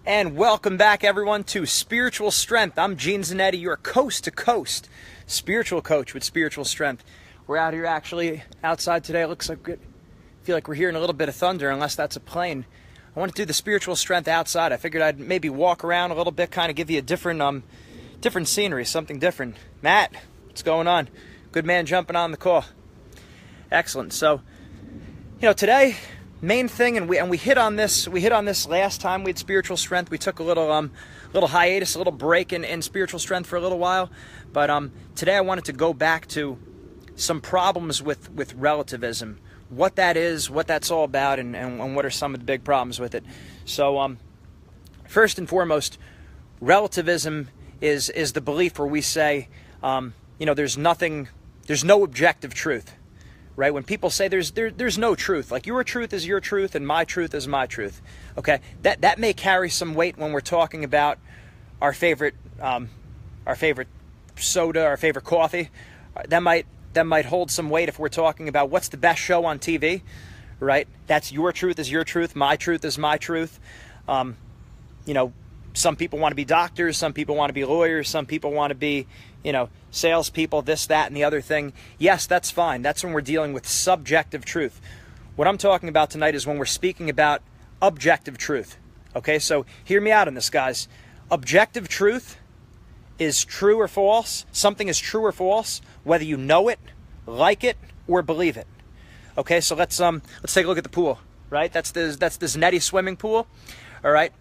And welcome back, everyone, to Spiritual Strength. I'm Gene Zanetti, your coast-to-coast spiritual coach with Spiritual Strength. We're out here actually outside today. It looks like good. I feel like we're hearing a little bit of thunder, unless that's a plane. I want to do the Spiritual Strength outside. I figured I'd maybe walk around a little bit, kind of give you a different scenery, something different. Matt, what's going on? Good man jumping on the call. Excellent. So, today, main thing, and we hit on this. We hit on this last time we had Spiritual Strength. We took a little hiatus, a little break in Spiritual Strength for a little while. But today I wanted to go back to some problems with relativism, what that is, what that's all about, and what are some of the big problems with it. So first and foremost, relativism is the belief where we say, there's no objective truth. Right? When people say there's no truth, like your truth is your truth and my truth is my truth. Okay, that may carry some weight when we're talking about our favorite soda, our favorite coffee. That might hold some weight if we're talking about what's the best show on TV. Right? That's your truth is your truth, my truth is my truth. Some people want to be doctors, some people want to be lawyers, some people want to be, salespeople, this, that, and the other thing. Yes, that's fine. That's when we're dealing with subjective truth. What I'm talking about tonight is when we're speaking about objective truth. Okay, so hear me out on this, guys. Objective truth is true or false. Something is true or false, whether you know it, like it, or believe it. Okay, so let's take a look at the pool. Right, that's this Zanetti swimming pool. All right.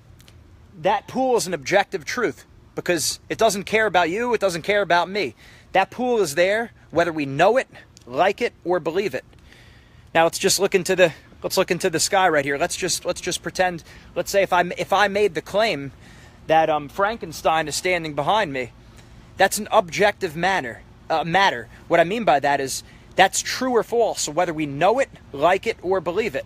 That pool is an objective truth because it doesn't care about you, it doesn't care about me. That pool is there whether we know it, like it, or believe it. Now let's look into the sky right here. Let's just pretend. Let's say if I made the claim that Frankenstein is standing behind me, that's an objective matter. What I mean by that is that's true or false, whether we know it, like it, or believe it.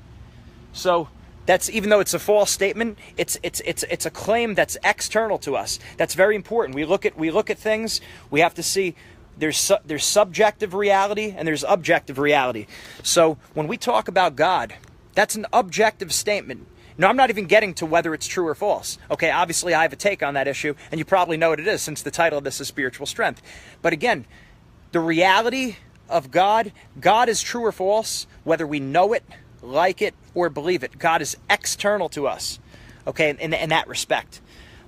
So that's, even though it's a false statement, it's a claim that's external to us. That's very important. We look at things. We have to see there's subjective reality and there's objective reality. So when we talk about God, that's an objective statement. No, I'm not even getting to whether it's true or false. Okay, obviously I have a take on that issue, and you probably know what it is since the title of this is Spiritual Strength. But again, the reality of God is true or false, whether we know it, like it, or believe it. God is external to us, okay, in that respect.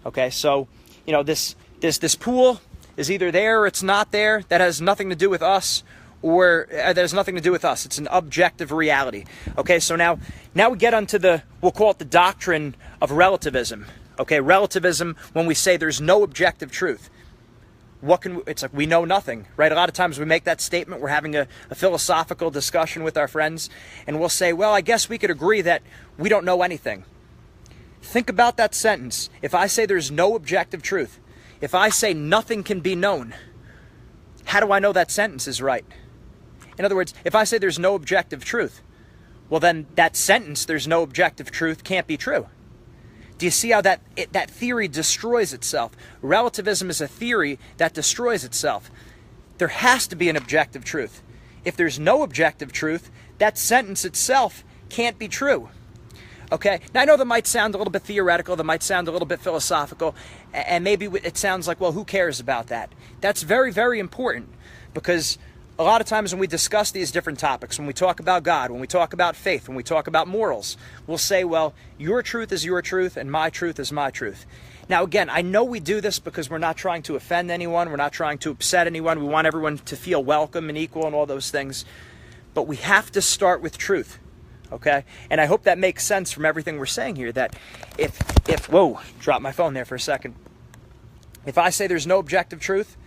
Okay, so this pool is either there or it's not there. That has nothing to do with us, or that has nothing to do with us. It's an objective reality. Okay, so now we get onto we'll call it the doctrine of relativism. Okay, relativism, when we say there's no objective truth. It's like we know nothing, right? A lot of times we make that statement. We're having a philosophical discussion with our friends, and we'll say, well, I guess we could agree that we don't know anything. Think about that sentence. If I say there's no objective truth, if I say nothing can be known, how do I know that sentence is right? In other words, if I say there's no objective truth, well, then that sentence, there's no objective truth, can't be true. Do you see how that theory destroys itself? Relativism is a theory that destroys itself. There has to be an objective truth. If there's no objective truth, that sentence itself can't be true. Okay? Now, I know that might sound a little bit theoretical, that might sound a little bit philosophical, and maybe it sounds like, well, who cares about that? That's very, very important, because a lot of times when we discuss these different topics, when we talk about God, when we talk about faith, when we talk about morals, we'll say, well, your truth is your truth and my truth is my truth. Now, again, I know we do this because we're not trying to offend anyone. We're not trying to upset anyone. We want everyone to feel welcome and equal and all those things. But we have to start with truth, okay? And I hope that makes sense from everything we're saying here, that if whoa, dropped my phone there for a second. If I say there's no objective truth,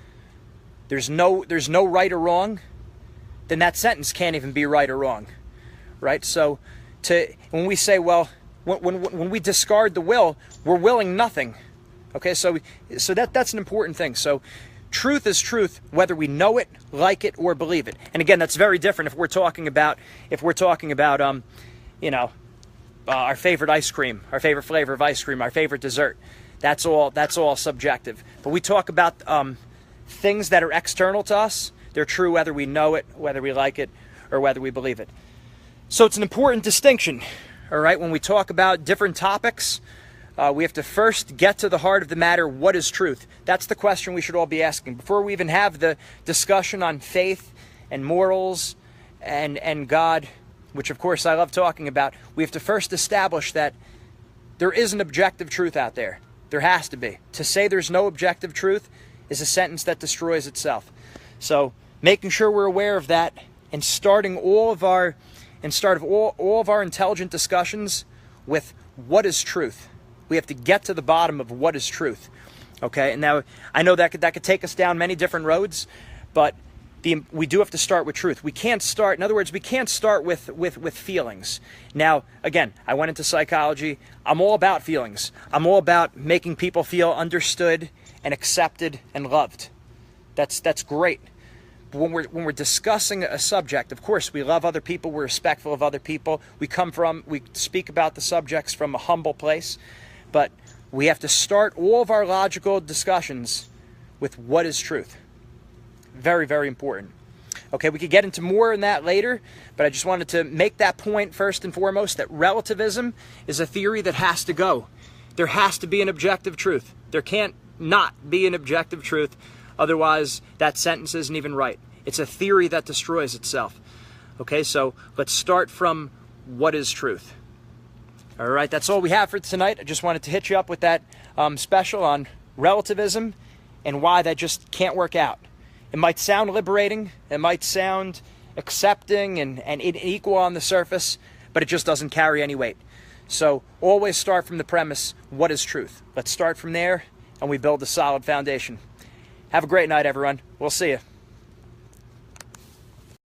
there's no right or wrong, then that sentence can't even be right or wrong, right? So when we say, well, when we discard the will, we're willing nothing, okay? So that's an important thing. So truth is truth, whether we know it, like it, or believe it. And again, that's very different if we're talking about our favorite ice cream, our favorite flavor of ice cream, our favorite dessert. That's all subjective. But we talk about things that are external to us. They're true whether we know it, whether we like it, or whether we believe it. So it's an important distinction, all right? When we talk about different topics, We have to first get to the heart of the matter. What is truth? That's the question we should all be asking. Before we even have the discussion on faith and morals and God, which of course I love talking about, we have to first establish that there is an objective truth out there. There has to be. To say there's no objective truth is a sentence that destroys itself. So making sure we're aware of that and starting all of our intelligent discussions with what is truth. We have to get to the bottom of what is truth. Okay, and now I know that could take us down many different roads, but we do have to start with truth. We can't start, in other words, we can't start with feelings. Now, again, I went into psychology. I'm all about feelings. I'm all about making people feel understood and accepted and loved. That's great. But when we're discussing a subject, of course, we love other people. We're respectful of other people. We speak about the subjects from a humble place. But we have to start all of our logical discussions with what is truth. Very, very important. Okay, we could get into more in that later, but I just wanted to make that point first and foremost, that relativism is a theory that has to go. There has to be an objective truth. There can't not be an objective truth. Otherwise, that sentence isn't even right. It's a theory that destroys itself. Okay, so let's start from what is truth. All right, that's all we have for tonight. I just wanted to hit you up with that special on relativism and why that just can't work out. It might sound liberating, it might sound accepting and equal on the surface, but it just doesn't carry any weight. So always start from the premise, what is truth? Let's start from there, and we build a solid foundation. Have a great night, everyone. We'll see you.